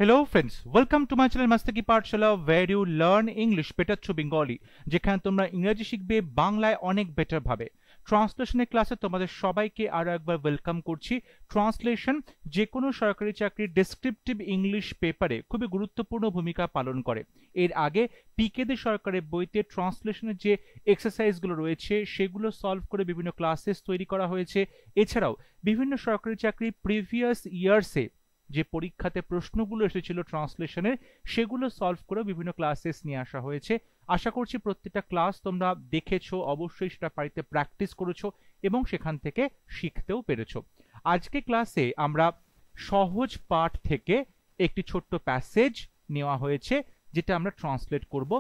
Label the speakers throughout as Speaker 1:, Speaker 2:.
Speaker 1: Hello friends, welcome to my channel Mastaki Pathshala where you learn English better through Bengali যেখানে তোমরা ইংরেজি শিখবে বাংলায় অনেক বেটার ভাবে। ট্রান্সলেশনের ক্লাসে তোমাদের সবাইকে আরো একবার ওয়েলকাম করছি। ট্রান্সলেশন যে কোনো সরকারি চাকরির ডেসক্রিপটিভ ইংলিশ পেপারে খুবই গুরুত্বপূর্ণ ভূমিকা পালন করে। এর আগে পিকেদের সরকারের বইতে ট্রান্সলেশনের যে এক্সারসাইজগুলো রয়েছে সেগুলো সলভ করে বিভিন্ন ক্লাসেস তৈরি করা হয়েছে। এছাড়াও বিভিন্ন সরকারি চাকরি প্রিভিয়াস ইয়ার্সে যে পরীক্ষাতে প্রশ্নগুলো এসেছিল ট্রান্সলেশনের সেগুলো সলভ করে বিভিন্ন ক্লাসেস নিয়ে আসা হয়েছে। আশা করছি প্রত্যেকটা ক্লাস তোমরা দেখেছো, অবশ্যই সেটা বাড়িতে প্র্যাকটিস করেছো এবং সেখান থেকে শিখতেও পেরেছো। আজকে ক্লাসে আমরা সহজ পাঠ থেকে একটি ছোট্ট প্যাসেজ নেওয়া হয়েছে যেটা আমরা ট্রান্সলেট করব।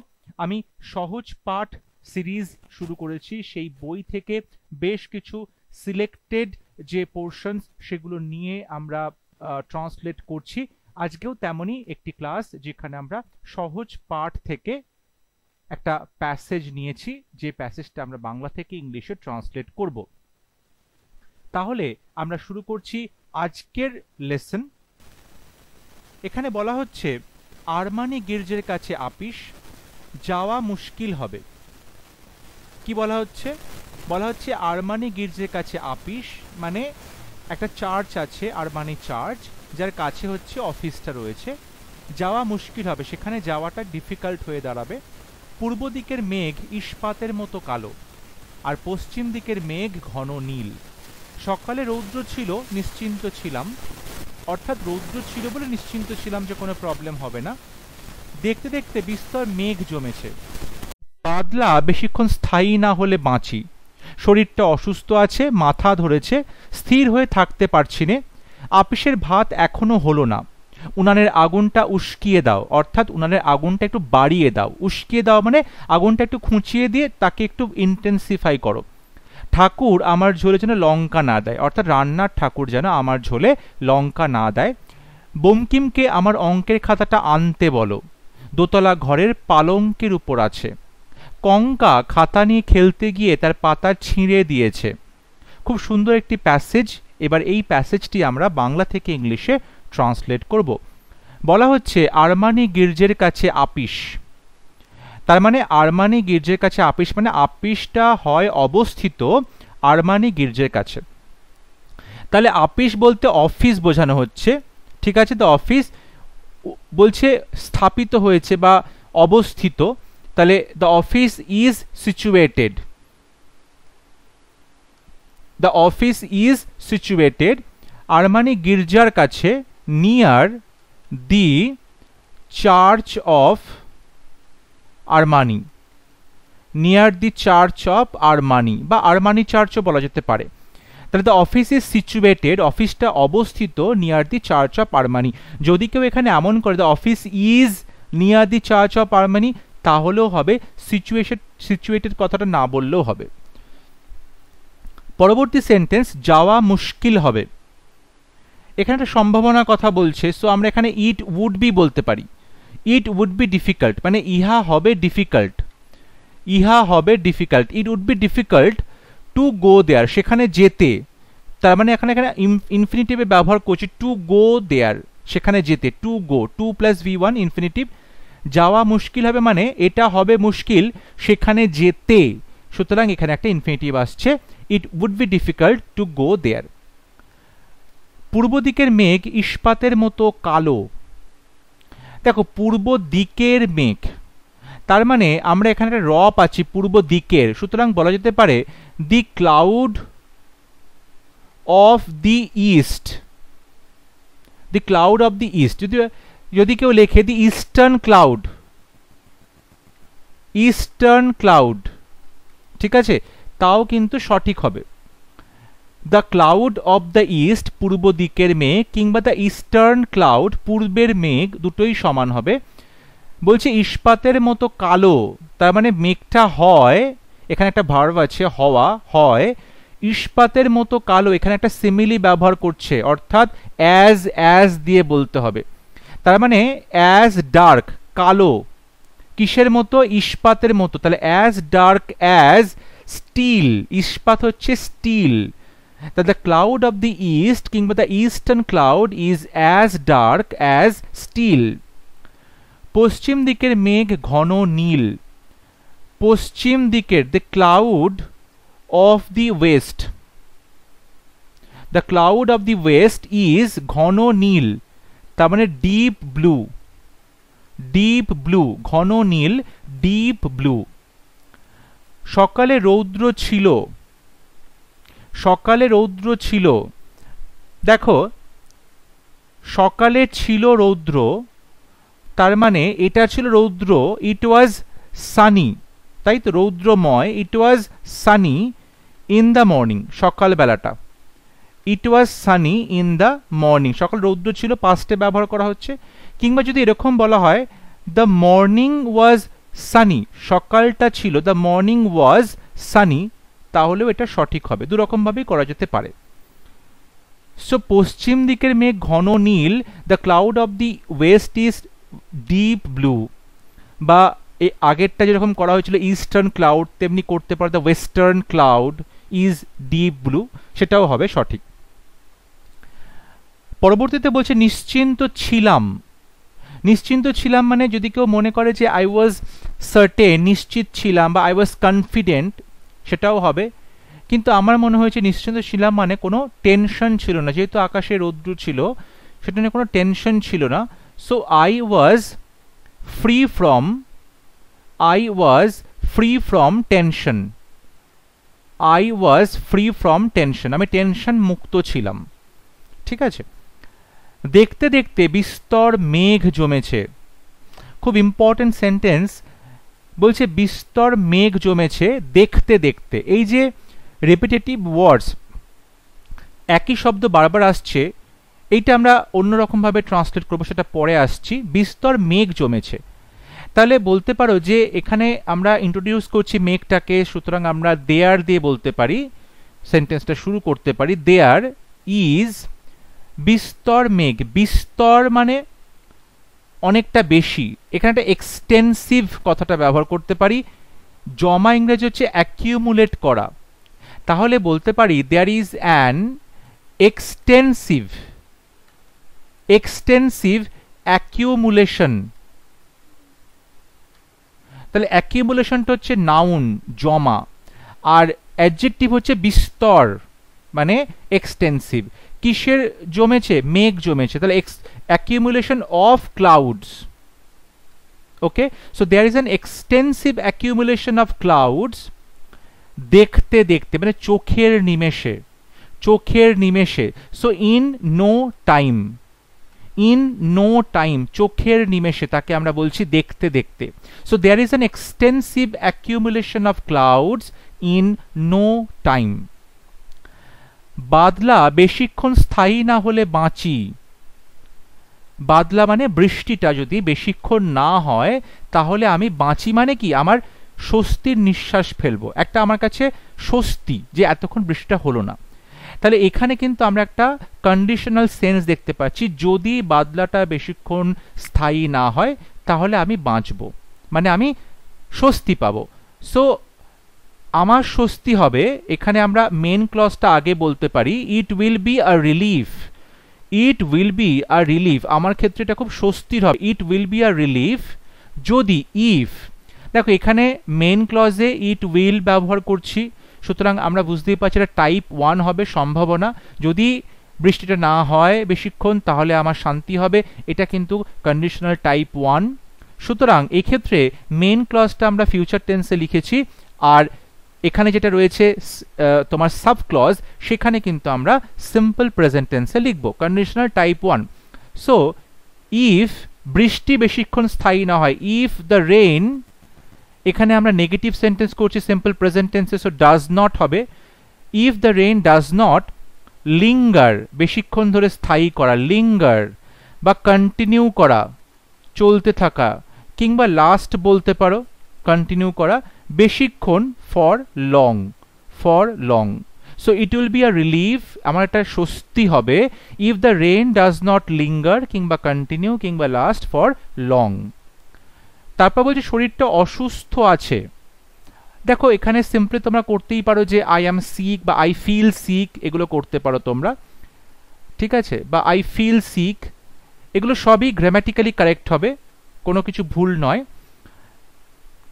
Speaker 1: আমি সহজ পাঠ সিরিজ শুরু করেছি, সেই বই থেকে বেশ কিছু সিলেক্টেড যে পোর্শনস সেগুলো নিয়ে আমরা ট্রান্সলেট করছি। আজকেও তেমনই একটি ক্লাস যেখানে আমরা সহজ পাঠ থেকে একটা প্যাসেজ নিয়েছি, যে প্যাসেজটা আমরা বাংলা থেকে ইংলিশে ট্রান্সলেট করব। তাহলে আমরা শুরু করছি আজকের লেসন। এখানে বলা হচ্ছে আরমানি গির্জের কাছে আপিস, যাওয়া মুশকিল হবে। কি বলা হচ্ছে? বলা হচ্ছে আরমানি গির্জের কাছে আপিস মানে একটা চার্চ আছে, আরমানি চার্চ, যার কাছে হচ্ছে অফিসটা রয়েছে। যাওয়া মুশকিল হবে, সেখানে যাওয়াটা ডিফিকাল্ট হয়ে দাঁড়াবে। পূর্ব দিকের মেঘ ইস্পাতের মতো কালো, আর পশ্চিম দিকের মেঘ ঘন নীল। সকালে রৌদ্র ছিল, নিশ্চিন্ত ছিলাম, অর্থাৎ রৌদ্র ছিল বলে নিশ্চিন্ত ছিলাম যে কোনো প্রবলেম হবে না। দেখতে দেখতে বিস্তর মেঘ জমেছে, বাদলা বেশিক্ষণ স্থায়ী না হলে বাঁচি। শরীরটা অসুস্থ আছে, মাথা ধরেছে, স্থির হয়ে থাকতে পারছি নে। আপিসের ভাত এখনো হলো না, উনানের আগুনটা উস্কিয়ে দাও, অর্থাৎ উনানের আগুনটা একটু বাড়িয়ে দাও। উস্কিয়ে দাও মানে আগুনটা একটু খুঁচিয়ে দিয়ে তাকে একটু ইন্টেন্সিফাই করো। ঠাকুর আমার ঝোলে যেন লঙ্কা না দেয়, অর্থাৎ রান্নার ঠাকুর যেন আমার ঝোলে লঙ্কা না দেয়। বঙ্কিমকে আমার অঙ্কের খাতাটা আনতে বলো, দোতলা ঘরের পালঙ্কের উপর আছে। কঙ্কা খাতা নিয়ে খেলতে গিয়ে তার পাতা ছিঁড়ে দিয়েছে। খুব সুন্দর একটি প্যাসেজ। এবার এই প্যাসেজটি আমরা বাংলা থেকে ইংলিশে ট্রান্সলেট করব। বলা হচ্ছে আরমানি গির্জের কাছে আপিস, তার মানে আরমানি গির্জের কাছে আপিস মানে আপিসটা হয় অবস্থিত আরমানি গির্জের কাছে। তাহলে আপিস বলতে অফিস বোঝানো হচ্ছে, ঠিক আছে? তো অফিস বলছে স্থাপিত হয়েছে বা অবস্থিত, তাহলে the office is situated. The office is situated Armani গির্জার কাছে, near the church of Armani. Near the church of Armani বা আরমানি চার্চও বলা যেতে পারে। তাহলে দ্য অফিস ইজ সিচুয়েটেড, অফিসটা অবস্থিত near the church of Armani. যদি কেউ এখানে এমন করে the office is near the church of Armani তাহলেও হবে, সিচুয়েটেড কথাটা না বললেও হবে। পরবর্তী সেন্টেন্স যাওয়া মুশকিল হবে। এখানে একটা সম্ভাবনার কথা বলছে, সো আমরা এখানে ইট উড বি বলতে পারি। ইট উড বি ডিফিকাল্ট মানে ইহা হবে ডিফিকাল্ট, ইহা হবে difficult. It would be difficult to go there, সেখানে যেতে। তার মানে এখানে ইনফিনিটিভে ব্যবহার করছি, টু গো দেয়ার, সেখানে যেতে। To go, to plus V1 infinitive. যাওয়া মুশকিল হবে মানে এটা হবে মুশকিল সেখানে যেতে, সুতরাং এখানে একটা ইনফিনিটিভ আসছে। It would be difficult to go there. পূর্ব দিকের মেঘ ইস্পাতের মতো কালো। দেখো পূর্ব দিকের মেঘ, তার মানে আমরা এখানে একটা র পাচ্ছি পূর্ব দিকের, সুতরাং বলা যেতে পারে the cloud of the east. The cloud of the east, যদি কেউ লেখে the eastern cloud, eastern cloud, ঠিক আছে, তাও কিন্তু সঠিক হবে। The cloud of the east পূর্ব দিকের মেঘ, কিংবা দ্য ইস্টার্ন ক্লাউড পূর্বের মেঘ, দুটোই সমান হবে। বলছে ইস্পাতের মতো কালো, তার মানে মেঘটা হয়, এখানে একটা ভার্ব আছে হওয়া, হয়। ইস্পাতের মতো কালো, এখানে একটা সিমিলি ব্যবহার করছে, অর্থাৎ অ্যাজ দিয়ে বলতে হবে। তার মানে অ্যাজ ডার্ক, কালো কিসের মতো? ইস্পাতের মতো। তাহলে অ্যাজ ডার্ক অ্যাজ স্টিল, ইস্পাত হচ্ছে still, that the cloud of the east কিংবা the eastern cloud is as dark as steel. পশ্চিম দিকের মেঘ ঘন নীল। পশ্চিম দিকের the cloud of the west, the cloud of the west is ঘন নীল, তার মানে ডিপ ব্লু, ডিপ ব্লু, ঘন নীল ডিপ ব্লু। সকালে রৌদ্র ছিল, সকালে রৌদ্র ছিল। দেখো সকালে ছিল রৌদ্র, তার মানে এটা ছিল রৌদ্র, ইট ওয়াজ সানি, তাই তো, রৌদ্রময়, it was sunny in the morning, সকালবেলাটা, it was sunny in the morning, সকাল রৌদ্র ছিল, পাস্টে ব্যবহার করা হচ্ছে। কিংবা যদি এরকম বলা হয় দ্য মর্নিং ওয়াজ সানি, সকালটা ছিল, দ্য মর্নিং ওয়াজ সানি, তাহলেও এটা সঠিক হবে, দুরকমভাবেই করা যেতে পারে। সো পশ্চিম দিকের মেঘ ঘন নীল, the cloud of the west is deep blue, বা এই আগেরটা যেরকম করা হয়েছিল ইস্টার্ন ক্লাউড, তেমনি করতে পারে the western cloud is deep blue, সেটাও হবে সঠিক। পরবর্তীতে বলছে নিশ্চিন্ত ছিলাম। নিশ্চিন্ত ছিলাম মানে যদি কেউ মনে করে যে আই ওয়াজ সার্টেন, নিশ্চিত ছিলাম, বা আই ওয়াজ কনফিডেন্ট, সেটাও হবে। কিন্তু আমার মনে হয়েছে নিশ্চিন্ত ছিলাম মানে কোনো টেনশন ছিল না, যেহেতু আকাশে রৌদ্র ছিল, সেটা নিয়ে কোনো টেনশন ছিল না। So I was free from, I was free from tension, I was free from tension, আমি টেনশন মুক্ত ছিলাম। ঠিক আছে। দেখতে দেখতে বিস্তর মেঘ জমেছে, খুব ইম্পর্টেন্ট সেন্টেন্স। বলছে বিস্তর মেঘ জমেছে দেখতে দেখতে। এই যে রেপিটেটিভ ওয়ার্ডস, একই শব্দ বারবার আসছে, এইটা আমরা অন্যরকমভাবে ট্রান্সলেট করবো, সেটা পরে আসছি। বিস্তর মেঘ জমেছে, তাহলে বলতে পারো যে এখানে আমরা ইন্ট্রোডিউস করছি মেঘটাকে, সুতরাং আমরা দেয়ার দিয়ে বলতে পারি, সেন্টেন্সটা শুরু করতে পারি দেয়ার ইজ বিস্তর মেঘ। বিস্তর মানে অনেকটা বেশি, এখানে একটা এক্সটেন্সিভ কথাটা ব্যবহার করতে পারি। জমা ইংরেজি হচ্ছে অ্যাকিউমুলেট করা, তাহলে বলতে পারি there is an extensive, extensive accumulation. তাহলে অ্যাকিউমুলেশনটা হচ্ছে নাউন, জমা, আর অ্যাডজেক্টিভ হচ্ছে বিস্তর মানে এক্সটেন্সিভ। কিসের জমেছে? মেঘ জমেছে, তাহলে accumulation of clouds. Okay, so there is an extensive accumulation of clouds দেখতে দেখতে, মানে চোখের নিমেষে, চোখের নিমেষে। So in no time, in no time, চোখের নিমেষে, তাকে আমরা বলছি দেখতে দেখতে। So there is an extensive accumulation of clouds in no time. বাদলা বেশিক্ষণ স্থায়ী না হলে বাঁচি। বাদলা মানে বৃষ্টিটা যদি বেশিক্ষণ না হয় তাহলে আমি বাঁচি, মানে কি আমার স্বস্তির নিঃশ্বাস ফেলবো, একটা আমার কাছে স্বস্তি যে এতক্ষণ বৃষ্টিটা হলো না। তাহলে এখানে কিন্তু আমরা একটা কন্ডিশনাল সেন্স দেখতে পাচ্ছি, যদি বাদলাটা বেশিক্ষণ স্থায়ী না হয় তাহলে আমি বাঁচবো, মানে আমি স্বস্তি পাবো। সো আমার স্বস্তি হবে, এখানে আমরা মেন ক্লজটা আগে বলতে পারি it will be a relief, it will be a relief, আমার ক্ষেত্রে এটা খুব স্বস্তির হবে, it will be a relief যদি, ইফ। দেখো এখানে মেন ক্লজে ইট উইল ব্যবহার করছি, সুতরাং আমরা বুঝতেই পারছি এটা টাইপ 1 হবে সম্ভাবনা। যদি বৃষ্টিটা না হয় বেশিক্ষণ তাহলে আমার শান্তি হবে, এটা কিন্তু কন্ডিশনাল টাইপ 1। সুতরাং এক্ষেত্রে মেন ক্লজটা আমরা ফিউচার টেন্সে লিখেছি, আর এখানে যেটা রয়েছে তোমার সাব ক্লজ, সেখানে কিন্তু আমরা সিম্পল প্রেজেন্ট টেন্সে লিখব, কন্ডিশনাল টাইপ 1। সো ইফ বৃষ্টি বেশিক্ষণ স্থায়ী না হয়, ইফ দ্য রেইন, এখানে আমরা নেগেটিভ সেন্টেন্স করছি সিম্পল প্রেজেন্ট টেন্সে, সো ডাজ নট হবে। If the rain does not linger, বেশিক্ষণ ধরে স্থায়ী করা, লিঙ্গার, বা কন্টিনিউ করা, চলতে থাকা, কিংবা লাস্ট বলতে পারো, কন্টিনিউ করা, বেশিক্ষণ, for long, for long. So it will be a relief, আমার একটা স্বস্তি হবে, if the rain does not linger, কিংবা কন্টিনিউ, কিংবা লাস্ট, ফর লং। তারপর বলছে শরীরটা অসুস্থ আছে, দেখো এখানে সিম্পলি তোমরা করতেই পারো যে আই অ্যাম সিক বা আই ফিল সিক, এগুলো করতে পারো তোমরা, ঠিক আছে, বা আই ফিল সিক, এগুলো সবই গ্রামাটিক্যালি কারেক্ট হবে, কোনো কিছু ভুল নয়।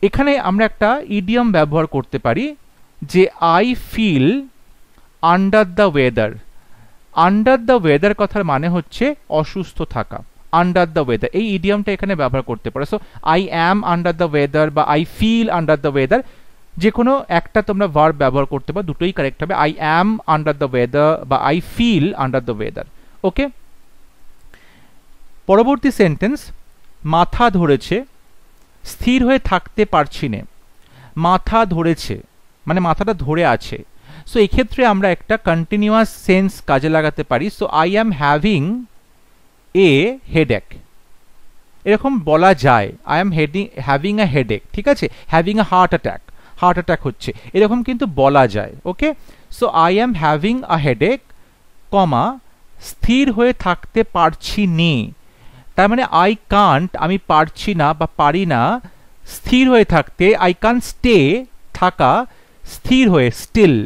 Speaker 1: এখানে আমরা একটা ইডিয়ম ব্যবহার করতে পারি যে I feel under the weather. Under the weather কথার মানে হচ্ছে অসুস্থ থাকা, আন্ডার দ্য ওয়েদার, এই ইডিয়মটা এখানে ব্যবহার করতে পারো। So I am under the weather বা I feel under the weather, যে কোনো একটা তোমরা ভার্ব ব্যবহার করতে পারো, দুটোই কারেক্ট হবে, I am under the weather বা I feel under the weather. Okay, পরবর্তী সেন্টেন্স, মাথা ধরেছে, স্থির হয়ে থাকতে পারছি না। মাথা ধরেছে মানে মাথাটা ধরে আছে। সো এক্ষেত্রে আমরা একটা কন্টিনিউয়াস সেন্স কাজে লাগাতে পারি। So I am having a headache, এরকম বলা যায়, I am having a headache, ঠিক আছে, হ্যাভিং আ হার্ট অ্যাটাক হচ্ছে, এরকম কিন্তু বলা যায়। Okay, so I am having a headache, comma, স্থির হয়ে থাকতে পারছি নে, তার মানে আই কান্ট, আমি পারছি না বা পারি না স্থির হয়ে থাকতে, আই কান্ট স্টে, থাকা, স্থির হয়ে, still.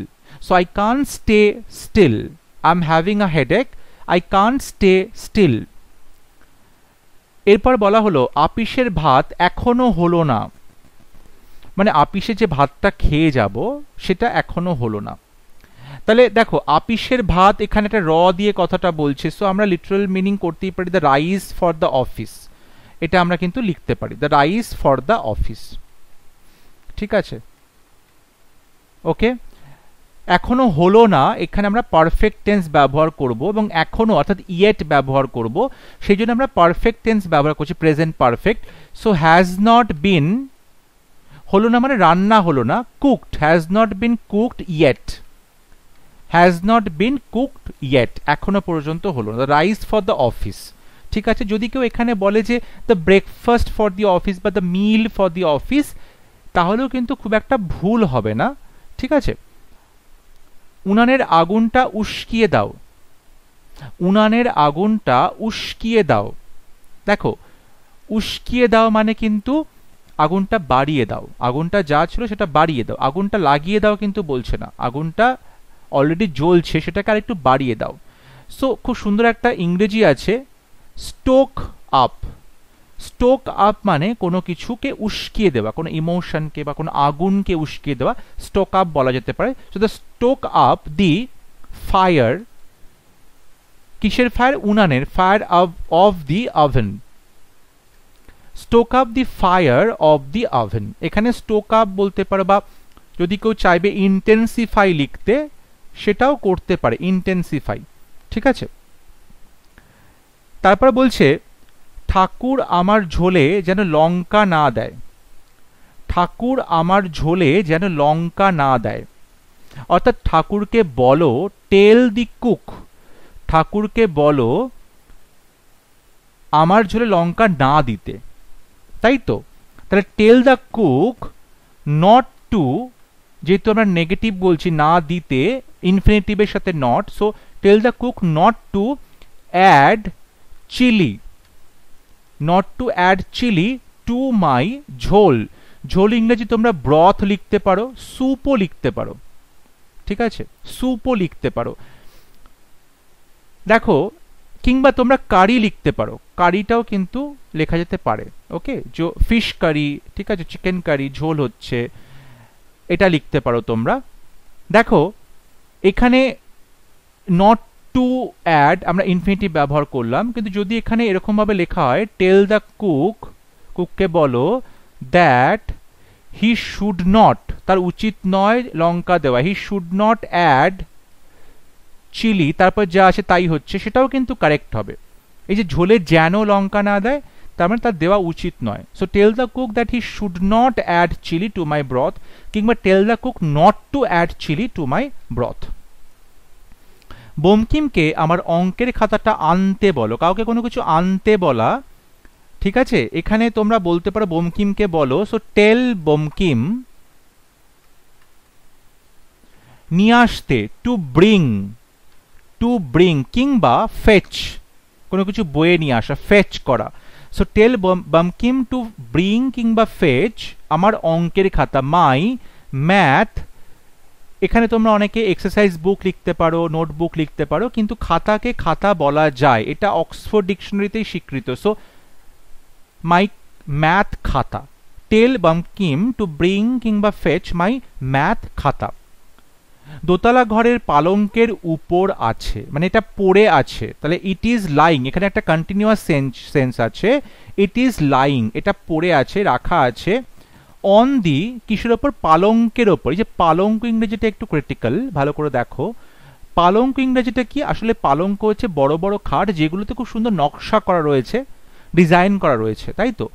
Speaker 1: So I can't stay still, I am having a headache, I can't stay still. এরপর বলা হলো আপিসের ভাত এখনো হলো না, মানে আপিসে যে ভাতটা খেয়ে যাব সেটা এখনো হলো না। তাহলে দেখো আপিসের ভাত, এখানে একটা র দিয়ে কথাটা বলছে, সো আমরা লিটারাল মিনিং করতেই পারি the rice for the office, এটা আমরা কিন্তু লিখতে পারি the rice for the office, ঠিক আছে। ওকে, এখনো হলো না, এখানে আমরা পারফেক্ট টেন্স ব্যবহার করব এবং এখনো অর্থাৎ ইয়েট ব্যবহার করব, সেই জন্য আমরা পারফেক্ট টেন্স ব্যবহার করছি, present perfect. So has not been, হলো না মানে রান্না হলো না, cooked, has not been cooked yet, has not been cooked yet, এখনো পর্যন্ত হলো না, রাইস ফর দ্য অফিস, ঠিক আছে। যদি কেউ এখানে বলে যে the breakfast for the office বা the meal for the office, তাহলেও কিন্তু খুব একটা ভুল হবে না, ঠিক আছে। উনানের আগুনটা উস্কিয়ে দাও, উনানের আগুনটা উস্কিয়ে দাও, দেখো উস্কিয়ে দাও মানে কিন্তু আগুনটা বাড়িয়ে দাও, আগুনটা যা ছিল সেটা বাড়িয়ে দাও, আগুনটা লাগিয়ে দাও কিন্তু বলছে না, আগুনটা অলরেডি জ্বলছে সেটাকে আর একটু বাড়িয়ে দাও। সো খুব সুন্দর একটা ইংরেজি আছে, স্টোক আপ। স্টোক আপ মানে কোনো কিছুকে উস্কিয়ে দেওয়া, কোনো ইমোশনকে বা কোনো আগুনকে উস্কিয়ে দেওয়া, স্টোক আপ বলা যেতে পারে। So the stoke up the fire, কিসের ফায়ার, উনানের, fire of the oven, stoke up the fire of the oven, এখানে স্টোক আপ বলতে পারো, বা যদি কেউ চাইবে ইন্টেন্সিফাই লিখতে সেটাও করতে পারে, ইন্টেন্সিফাই, ঠিক আছে। তারপর বলছে ঠাকুর আমার ঝোলে যেন লঙ্কা না দেয়, ঠাকুর আমার ঝোলে যেন লঙ্কা না দেয়, অর্থাৎ ঠাকুরকে বলো, টেল দি কুক, ঠাকুরকে বলো আমার ঝোলে লঙ্কা না দিতে, তাই তো। তাহলে tell the cook not to, যেহেতু আমরা নেগেটিভ বলছি না দিতে, ইনফিনিটিভের সাথে not, so tell the cook not to add chili, not to add chilli to my jhol, ঝোল ইংরেজি তোমরা ব্রথ লিখতে পারো, স্যুপও লিখতে পারো, ঠিক আছে, স্যুপও লিখতে পারো। দেখো কিংবা তোমরা কারি লিখতে পারো, কারিটাও কিন্তু লেখা যেতে পারে। ওকে, ফিশ কারি, ঠিক আছে, চিকেন কারি, ঝোল হচ্ছে, এটা লিখতে পারো তোমরা। দেখো এখানে নট টু অ্যাড আমরা ইনফিনিটিভ ব্যবহার করলাম, কিন্তু যদি এখানে এরকম ভাবে লেখা হয় টেল দ্য কুক, কুককে বলো দ্যাট হি শুড নট, তার উচিত নয় লঙ্কা দেওয়া, he should not add chili, তারপর যা আছে তাই হচ্ছে, সেটাও কিন্তু কারেক্ট হবে। এই যে ঝোলে যেন লঙ্কা না দেয়, তার মানে তার দেওয়া উচিত নয়। So tell the cook that he should not add chilli to my broth, কিংবা tell the cook not to add chilli to my broth. বঙ্কিমকে আমার অঙ্কের খাতাটা আনতে বলো, কাউকে কোনো কিছু আনতে বলা, ঠিক আছে, এখানে তোমরা বলতে পারো বঙ্কিমকে বলো, সো টেল বঙ্কিম নিয়ে আসতে, টু ব্রিং, কিংবা ফেচ, কোনো কিছু বয়ে নিয়ে আসা, ফেচ করা। So tell Bankim to bring কিংবা ফেচ আমার অঙ্কের খাতা, মাই ম্যাথ, এখানে তোমরা অনেকে এক্সারসাইজ বুক লিখতে পারো, নোটবুক লিখতে পারো, কিন্তু খাতাকে খাতা বলা যায়, এটা অক্সফোর্ড ডিকশনারিতেই স্বীকৃত। সো মাই ম্যাথ খাতা, টেল বঙ্কিম টু ব্রিং কিংবা ফেচ মাই ম্যাথ খাতা। দোতলা ঘরের পালঙ্কের উপর আছে, মানে এটা পড়ে আছে, তাহলে ইট ইজ লাইং, এখানে একটা কন্টিনিউয়াস সেন্স আছে। ইট ইজ লাইং, এটা পড়ে আছে, রাখা আছে। অন দি, কিসের ওপর? পালঙ্কের ওপর। এই যে পালঙ্ক ইংরেজিটা একটু ক্রিটিক্যাল, ভালো করে দেখো। পালঙ্ক ইংরেজিটা কি? আসলে পালঙ্ক হচ্ছে বড় বড় খাট যেগুলোতে খুব সুন্দর নকশা করা রয়েছে, ডিজাইন করা রয়েছে, তাই তো?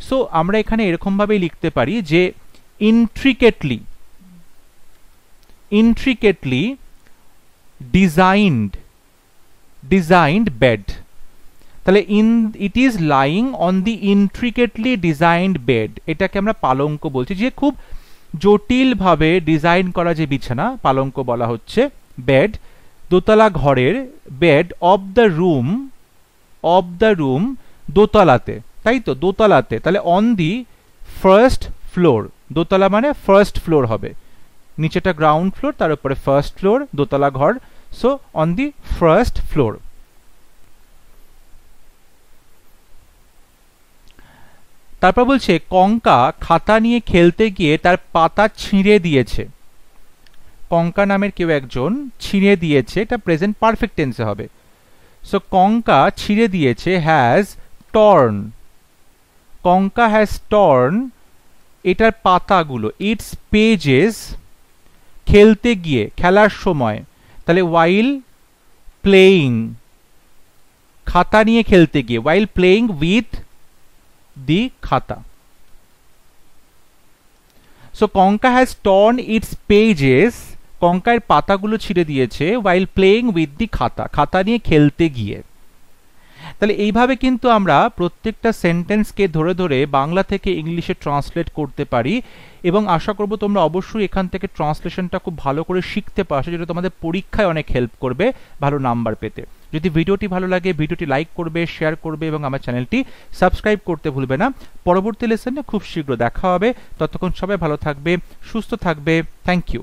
Speaker 1: সো আমরা এখানে এরকম ভাবেই লিখতে পারি যে ইন্ট্রিকেটলি ডিজাইনড বেড। তাহলে it is lying on the intricately designed bed, এটাকে আমরা পালঙ্ক বলছি, যে খুব জটিলভাবে ডিজাইন করা যে বিছানা, পালঙ্ক বলা হচ্ছে। বেড, দোতলা ঘরের, বেড অফ দ্য রুম দোতলাতে, তাই তো? দোতলাতে, তাহলে অন দি ফার্স্ট ফ্লোর, দোতলা মানে ফার্স্ট ফ্লোর হবে, নিচেটা গ্রাউন্ড ফ্লোর, তার উপরে ফার্স্ট ফ্লোর, দোতলা ঘর। So on the first floor. তারপর বলছে কঙ্কা খাতা নিয়ে খেলতে গিয়ে তার পাতা ছিঁড়ে দিয়েছে। কঙ্কা নামের কেউ একজন ছিঁড়ে দিয়েছে, এটা প্রেজেন্ট পারফেক্ট টেন্সে হবে। সো কঙ্কা ছিঁড়ে দিয়েছে, হ্যাজ টর্ন, কঙ্কা হ্যাজ টর্ন, এটার পাতাগুলো, ইটস পেজেস, খেলতে গিয়ে, খেলার সময়, তাহলে ওয়াইল প্লেয়িং, খাতা নিয়ে খেলতে গিয়ে, ওয়াইল প্লেয়িং উইথ দি খাতা। So Kanka has torn its pages, কঙ্কার পাতাগুলো ছিঁড়ে দিয়েছে, ওয়াইল প্লেয়িং উইথ দি খাতা, খাতা নিয়ে খেলতে গিয়ে। তাহলে এইভাবে কিন্তু আমরা প্রত্যেকটা সেন্টেন্সকে ধরে ধরে বাংলা থেকে ইংলিশে ট্রান্সলেট করতে পারি, এবং আশা করব তোমরা অবশ্যই এখান থেকে ট্রান্সলেশনটা খুব ভালো করে শিখতে পারছো, যেটা তোমাদের পরীক্ষায় অনেক হেল্প করবে ভালো নাম্বার পেতে। যদি ভিডিওটি ভালো লাগে, ভিডিওটি লাইক করবে, শেয়ার করবে, এবং আমার চ্যানেলটি সাবস্ক্রাইব করতে ভুলবে না। পরবর্তী লেসনে খুব শীঘ্র দেখা হবে, ততক্ষণ সবাই ভালো থাকবে, সুস্থ থাকবে। Thank you.